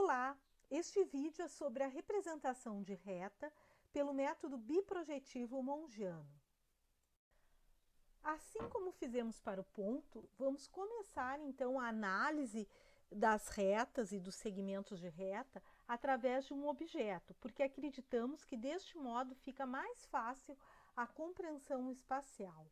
Olá! Este vídeo é sobre a representação de reta pelo método biprojetivo mongiano. Assim como fizemos para o ponto, vamos começar então a análise das retas e dos segmentos de reta através de um objeto, porque acreditamos que deste modo fica mais fácil a compreensão espacial.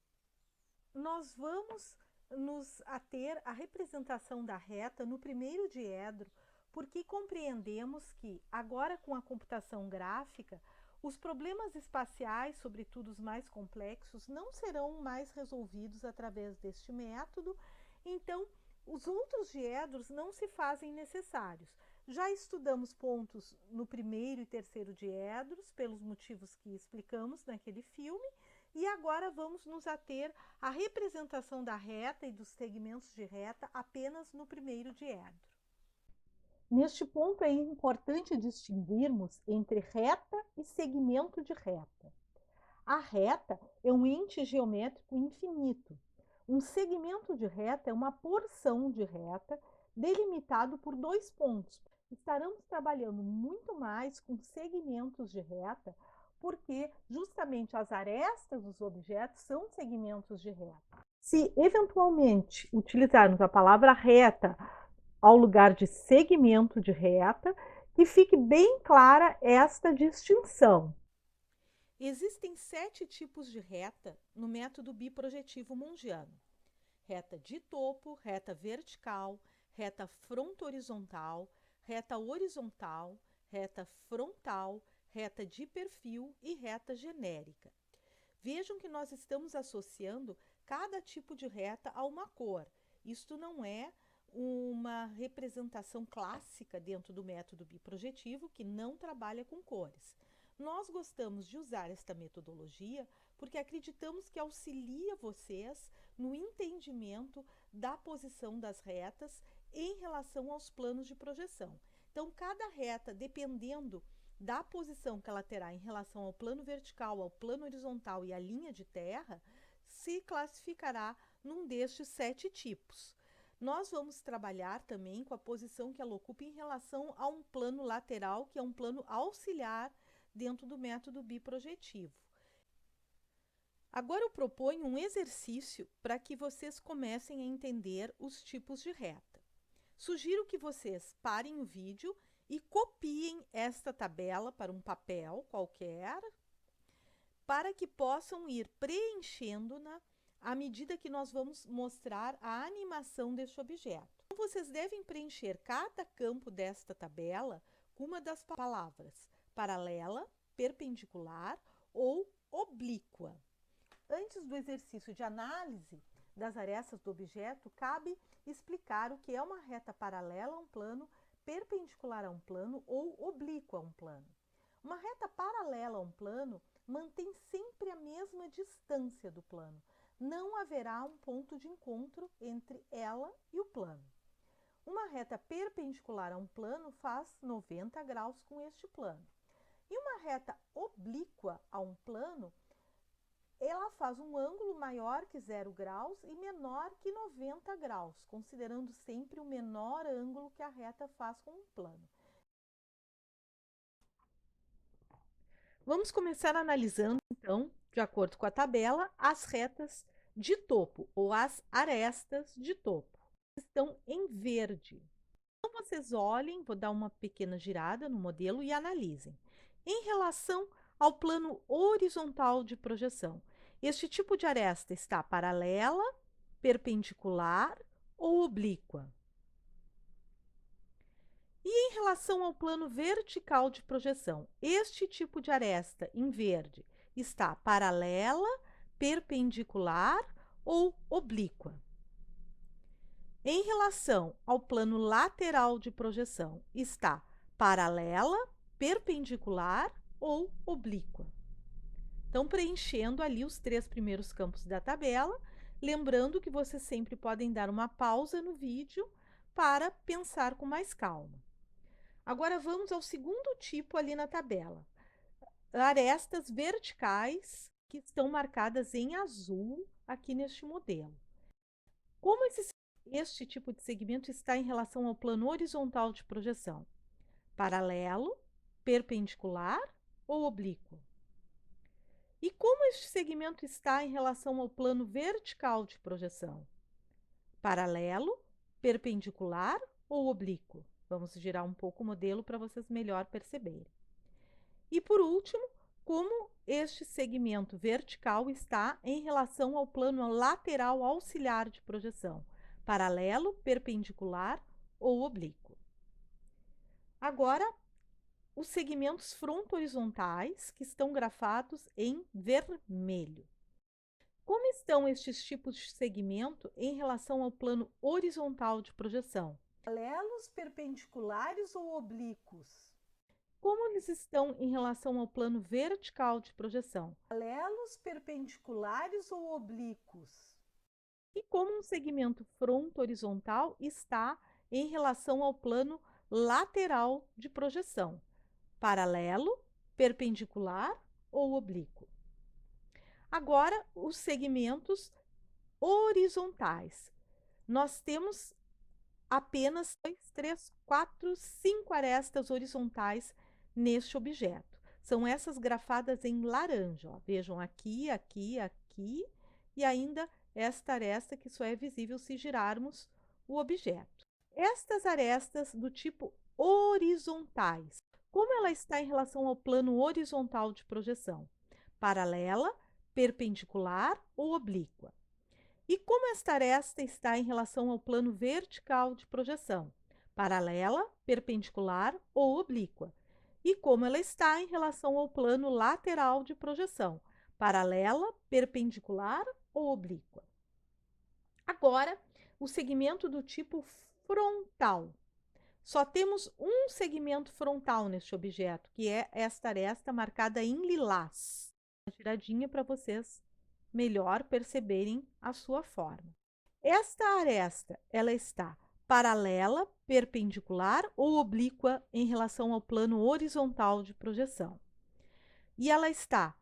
Nós vamos nos ater à representação da reta no primeiro diedro, porque compreendemos que, agora com a computação gráfica, os problemas espaciais, sobretudo os mais complexos, não serão mais resolvidos através deste método, então os outros diedros não se fazem necessários. Já estudamos pontos no primeiro e terceiro diedros, pelos motivos que explicamos naquele filme, e agora vamos nos ater à representação da reta e dos segmentos de reta apenas no primeiro diedro. Neste ponto é importante distinguirmos entre reta e segmento de reta. A reta é um ente geométrico infinito. Um segmento de reta é uma porção de reta delimitado por dois pontos. Estaremos trabalhando muito mais com segmentos de reta, porque justamente as arestas dos objetos são segmentos de reta. Se eventualmente utilizarmos a palavra reta ao lugar de segmento de reta, que fique bem clara esta distinção. Existem 7 tipos de reta no método biprojetivo mongiano: reta de topo, reta vertical, reta fronto-horizontal, reta horizontal, reta frontal, reta de perfil e reta genérica. Vejam que nós estamos associando cada tipo de reta a uma cor. Isto não é uma representação clássica dentro do método biprojetivo, que não trabalha com cores. Nós gostamos de usar esta metodologia porque acreditamos que auxilia vocês no entendimento da posição das retas em relação aos planos de projeção. Então, cada reta, dependendo da posição que ela terá em relação ao plano vertical, ao plano horizontal e à linha de terra, se classificará num destes 7 tipos. Nós vamos trabalhar também com a posição que ela ocupa em relação a um plano lateral, que é um plano auxiliar dentro do método biprojetivo. Agora eu proponho um exercício para que vocês comecem a entender os tipos de reta. Sugiro que vocês parem o vídeo e copiem esta tabela para um papel qualquer, para que possam ir preenchendo-na à medida que nós vamos mostrar a animação deste objeto. Então, vocês devem preencher cada campo desta tabela com uma das palavras paralela, perpendicular ou oblíqua. Antes do exercício de análise das arestas do objeto, cabe explicar o que é uma reta paralela a um plano, perpendicular a um plano ou oblíqua a um plano. Uma reta paralela a um plano mantém sempre a mesma distância do plano. Não haverá um ponto de encontro entre ela e o plano. Uma reta perpendicular a um plano faz 90 graus com este plano. E uma reta oblíqua a um plano, ela faz um ângulo maior que 0 graus e menor que 90 graus, considerando sempre o menor ângulo que a reta faz com um plano. Vamos começar analisando, então, de acordo com a tabela, as retas de topo, ou as arestas de topo. Estão em verde. Então, vocês olhem, vou dar uma pequena girada no modelo e analisem. Em relação ao plano horizontal de projeção, este tipo de aresta está paralela, perpendicular ou oblíqua? E em relação ao plano vertical de projeção, este tipo de aresta em verde está paralela, perpendicular ou oblíqua? Em relação ao plano lateral de projeção, está paralela, perpendicular ou oblíqua? Então, preenchendo ali os 3 primeiros campos da tabela, lembrando que vocês sempre podem dar uma pausa no vídeo para pensar com mais calma. Agora, vamos ao segundo tipo ali na tabela. Arestas verticais, que estão marcadas em azul aqui neste modelo. Como este tipo de segmento está em relação ao plano horizontal de projeção? paralelo, perpendicular ou oblíquo? E como este segmento está em relação ao plano vertical de projeção? Paralelo, perpendicular ou oblíquo? Vamos girar um pouco o modelo para vocês melhor perceberem. E por último, como este segmento vertical está em relação ao plano lateral auxiliar de projeção? Paralelo, perpendicular ou oblíquo? Agora, os segmentos fronto-horizontais, que estão grafados em vermelho. Como estão estes tipos de segmento em relação ao plano horizontal de projeção? Paralelos, perpendiculares ou oblíquos? Como eles estão em relação ao plano vertical de projeção? Paralelos, perpendiculares ou oblíquos? E como um segmento fronto-horizontal está em relação ao plano lateral de projeção? Paralelo, perpendicular ou oblíquo? Agora, os segmentos horizontais. Nós temos apenas 2, 3, 4, 5 arestas horizontais neste objeto. São essas grafadas em laranja. Ó. Vejam aqui, aqui, aqui e ainda esta aresta que só é visível se girarmos o objeto. Estas arestas do tipo horizontais, como ela está em relação ao plano horizontal de projeção? Paralela, perpendicular ou oblíqua? E como esta aresta está em relação ao plano vertical de projeção? Paralela, perpendicular ou oblíqua? E como ela está em relação ao plano lateral de projeção? Paralela, perpendicular ou oblíqua? Agora, o segmento do tipo frontal. Só temos um segmento frontal neste objeto, que é esta aresta marcada em lilás. Uma giradinha para vocês melhor perceberem a sua forma. Esta aresta, ela está paralela, perpendicular ou oblíqua em relação ao plano horizontal de projeção. E ela está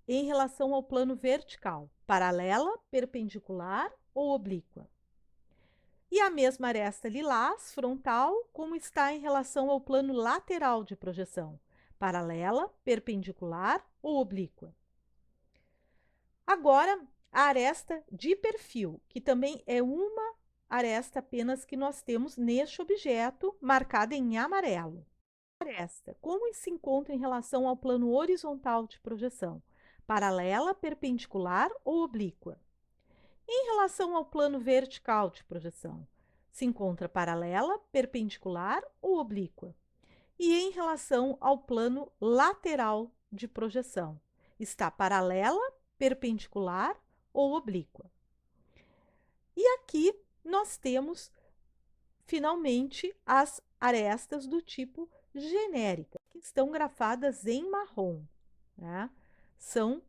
em relação ao plano vertical, paralela, perpendicular ou oblíqua. E a mesma aresta lilás, frontal, como está em relação ao plano lateral de projeção, paralela, perpendicular ou oblíqua. Agora, a aresta de perfil, que também é uma aresta apenas que nós temos neste objeto, marcada em amarelo. Aresta, como se encontra em relação ao plano horizontal de projeção? Paralela, perpendicular ou oblíqua? Em relação ao plano vertical de projeção, se encontra paralela, perpendicular ou oblíqua? E em relação ao plano lateral de projeção, está paralela, perpendicular ou oblíqua? E aqui nós temos, finalmente, as arestas do tipo genérica, que estão grafadas em marrom, né? São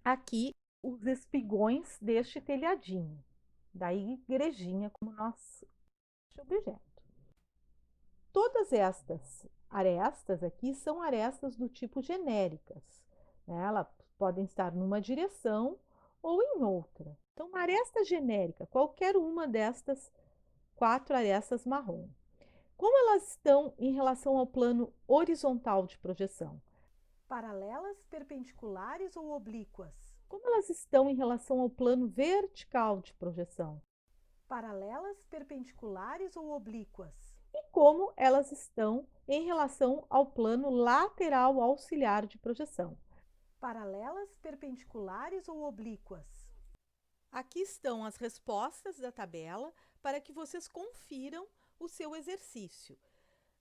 aqui os espigões deste telhadinho, da igrejinha, como nosso objeto. Todas estas arestas aqui são arestas do tipo genéricas, né? Elas podem estar numa direção ou em outra. Então, uma aresta genérica, qualquer uma destas 4 arestas marrom. Como elas estão em relação ao plano horizontal de projeção? Paralelas, perpendiculares ou oblíquas? Como elas estão em relação ao plano vertical de projeção? Paralelas, perpendiculares ou oblíquas? E como elas estão em relação ao plano lateral auxiliar de projeção? Paralelas, perpendiculares ou oblíquas? Aqui estão as respostas da tabela para que vocês confiram o seu exercício.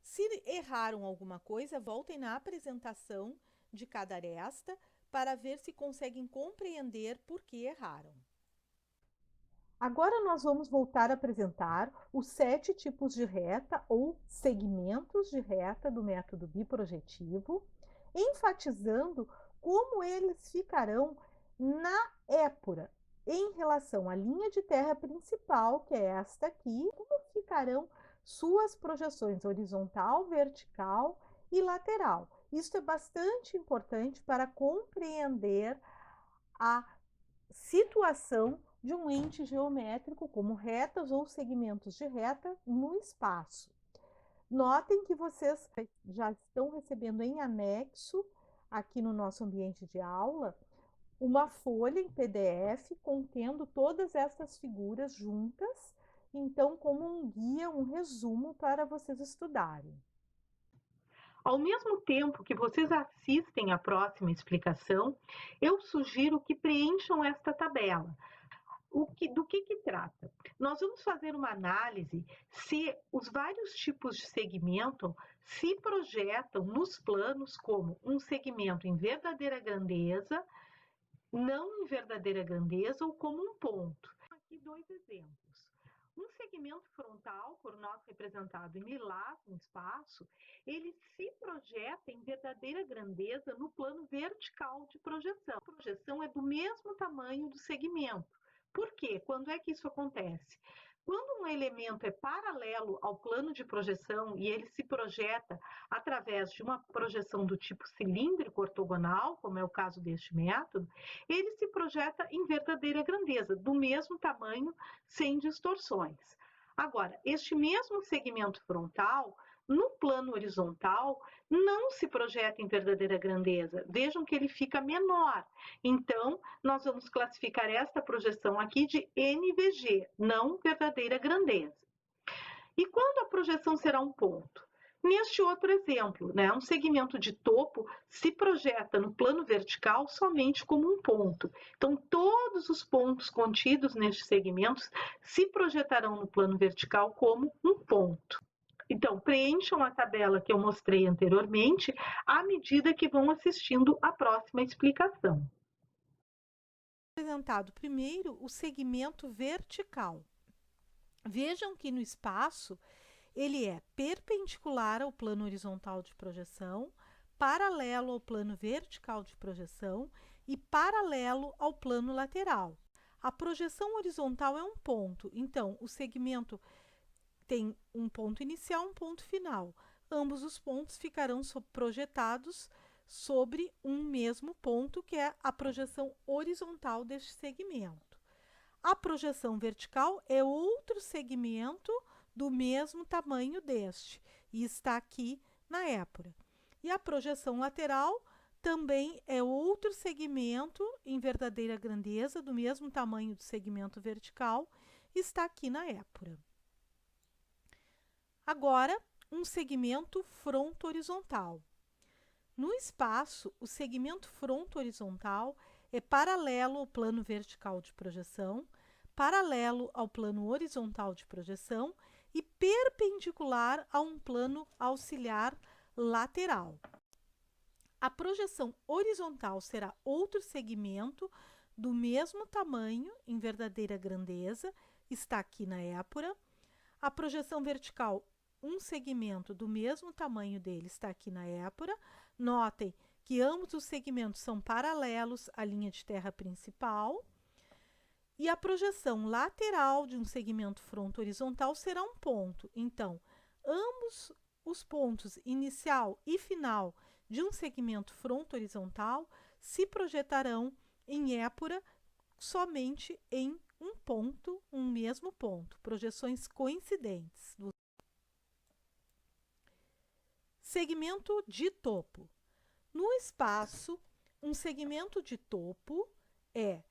Se erraram alguma coisa, voltem na apresentação de cada aresta para ver se conseguem compreender por que erraram. Agora nós vamos voltar a apresentar os 7 tipos de reta ou segmentos de reta do método biprojetivo, enfatizando como eles ficarão na épura em relação à linha de terra principal, que é esta aqui, como ficarão suas projeções horizontal, vertical e lateral. Isso é bastante importante para compreender a situação de um ente geométrico, como retas ou segmentos de reta no espaço. Notem que vocês já estão recebendo em anexo, aqui no nosso ambiente de aula, uma folha em PDF contendo todas essas figuras juntas, então, como um guia, um resumo para vocês estudarem. Ao mesmo tempo que vocês assistem à próxima explicação, eu sugiro que preencham esta tabela. Do que trata? Nós vamos fazer uma análise se os vários tipos de segmento se projetam nos planos como um segmento em verdadeira grandeza, não em verdadeira grandeza ou como um ponto. Aqui dois exemplos. Um segmento frontal, por nós representado em lilás no espaço, ele se projeta em verdadeira grandeza no plano vertical de projeção. A projeção é do mesmo tamanho do segmento. Por quê? Quando é que isso acontece? Quando um elemento é paralelo ao plano de projeção e ele se projeta através de uma projeção do tipo cilíndrico ortogonal, como é o caso deste método, ele se projeta em verdadeira grandeza, do mesmo tamanho, sem distorções. Agora, este mesmo segmento frontal, no plano horizontal, não se projeta em verdadeira grandeza. Vejam que ele fica menor. Então, nós vamos classificar esta projeção aqui de NVG, não verdadeira grandeza. E quando a projeção será um ponto? Neste outro exemplo, um segmento de topo se projeta no plano vertical somente como um ponto. Então, todos os pontos contidos nestes segmentos se projetarão no plano vertical como um ponto. Então, preencham a tabela que eu mostrei anteriormente à medida que vão assistindo à próxima explicação. Apresentado primeiro o segmento vertical. Vejam que no espaço ele é perpendicular ao plano horizontal de projeção, paralelo ao plano vertical de projeção e paralelo ao plano lateral. A projeção horizontal é um ponto, então o segmento tem um ponto inicial e um ponto final. Ambos os pontos ficarão projetados sobre um mesmo ponto, que é a projeção horizontal deste segmento. A projeção vertical é outro segmento do mesmo tamanho deste, e está aqui na épura. E a projeção lateral também é outro segmento em verdadeira grandeza, do mesmo tamanho do segmento vertical, e está aqui na épura. Agora, um segmento fronto-horizontal. No espaço, o segmento fronto-horizontal é paralelo ao plano vertical de projeção, paralelo ao plano horizontal de projeção e perpendicular a um plano auxiliar lateral. A projeção horizontal será outro segmento do mesmo tamanho, em verdadeira grandeza, está aqui na épura. A projeção vertical, um segmento do mesmo tamanho dele, está aqui na épura. Notem que ambos os segmentos são paralelos à linha de terra principal. E a projeção lateral de um segmento fronto-horizontal será um ponto. Então, ambos os pontos inicial e final de um segmento fronto-horizontal se projetarão em épura somente em um ponto, um mesmo ponto, projeções coincidentes. Segmento de topo. No espaço, um segmento de topo é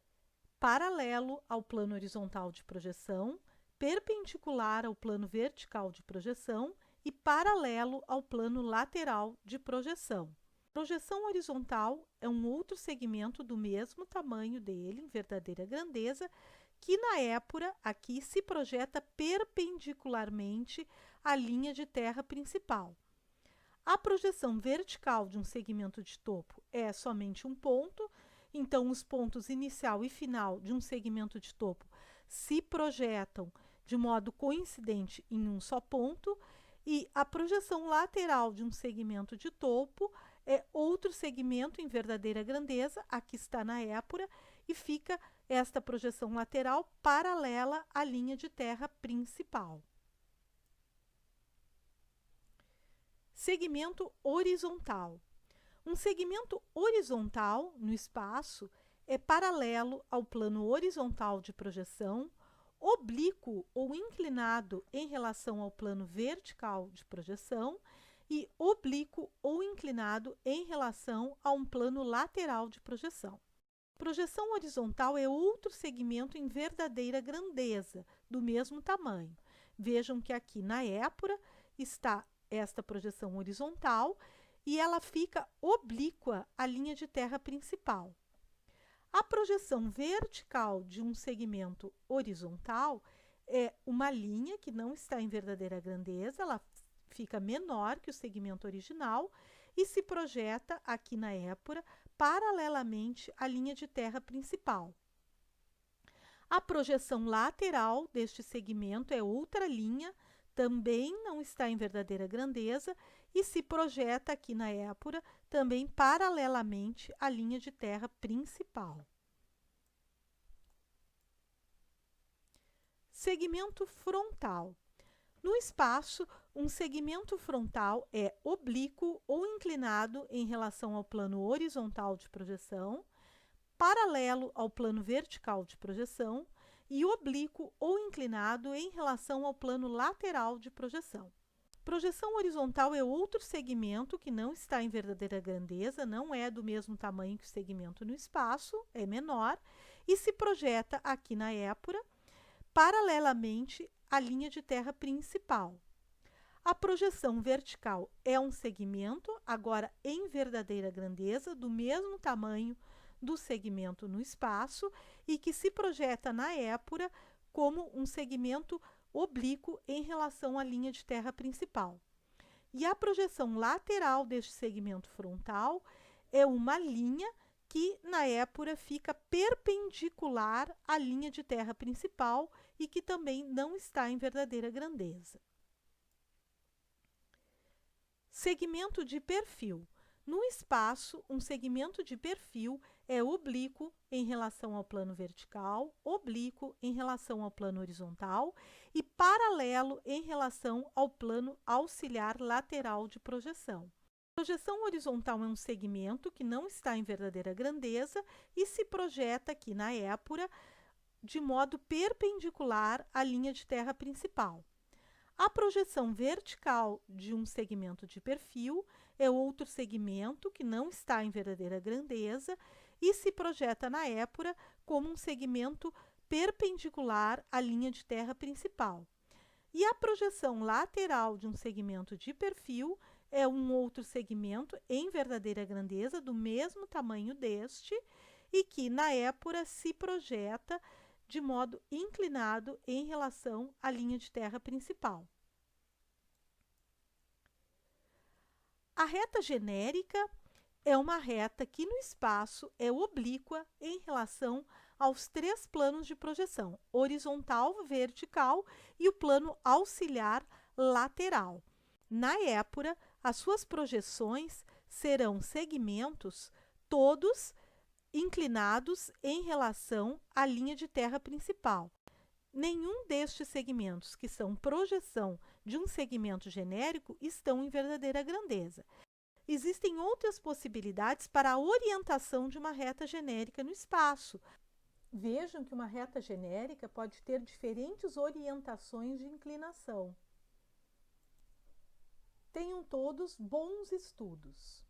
paralelo ao plano horizontal de projeção, perpendicular ao plano vertical de projeção e paralelo ao plano lateral de projeção. Projeção horizontal é um outro segmento do mesmo tamanho dele, em verdadeira grandeza, que na épura aqui se projeta perpendicularmente à linha de terra principal. A projeção vertical de um segmento de topo é somente um ponto, então os pontos inicial e final de um segmento de topo se projetam de modo coincidente em um só ponto, e a projeção lateral de um segmento de topo é outro segmento em verdadeira grandeza, aqui está na épura, e fica esta projeção lateral paralela à linha de terra principal. Segmento horizontal. Um segmento horizontal no espaço é paralelo ao plano horizontal de projeção oblíquo ou inclinado em relação ao plano vertical de projeção e oblíquo ou inclinado em relação a um plano lateral de projeção. Projeção horizontal é outro segmento em verdadeira grandeza, do mesmo tamanho. Vejam que aqui na épura está esta projeção horizontal e ela fica oblíqua à linha de terra principal. A projeção vertical de um segmento horizontal é uma linha que não está em verdadeira grandeza, ela fica menor que o segmento original e se projeta aqui na épura paralelamente à linha de terra principal. A projeção lateral deste segmento é outra linha, também não está em verdadeira grandeza e se projeta aqui na épura também paralelamente à linha de terra principal. Segmento frontal. No espaço, um segmento frontal é oblíquo ou inclinado em relação ao plano horizontal de projeção, paralelo ao plano vertical de projeção e oblíquo ou inclinado em relação ao plano lateral de projeção. Projeção horizontal é outro segmento que não está em verdadeira grandeza, não é do mesmo tamanho que o segmento no espaço, é menor, e se projeta aqui na épura, paralelamente à linha de terra principal. A projeção vertical é um segmento, agora em verdadeira grandeza, do mesmo tamanho do segmento no espaço e que se projeta na épura como um segmento oblíquo em relação à linha de terra principal. E a projeção lateral deste segmento frontal é uma linha que na épura fica perpendicular à linha de terra principal e que também não está em verdadeira grandeza. Segmento de perfil. No espaço, um segmento de perfil é oblíquo em relação ao plano vertical, oblíquo em relação ao plano horizontal e paralelo em relação ao plano auxiliar lateral de projeção. Projeção horizontal é um segmento que não está em verdadeira grandeza e se projeta aqui na épura de modo perpendicular à linha de terra principal. A projeção vertical de um segmento de perfil é outro segmento que não está em verdadeira grandeza e se projeta na épura como um segmento perpendicular à linha de terra principal. E a projeção lateral de um segmento de perfil é um outro segmento em verdadeira grandeza, do mesmo tamanho deste, e que na épura se projeta de modo inclinado em relação à linha de terra principal. A reta genérica é uma reta que no espaço é oblíqua em relação aos três planos de projeção, horizontal, vertical e o plano auxiliar lateral. Na épura, as suas projeções serão segmentos todos inclinados em relação à linha de terra principal. Nenhum destes segmentos, que são projeção de um segmento genérico, estão em verdadeira grandeza. Existem outras possibilidades para a orientação de uma reta genérica no espaço. Vejam que uma reta genérica pode ter diferentes orientações de inclinação. Tenham todos bons estudos!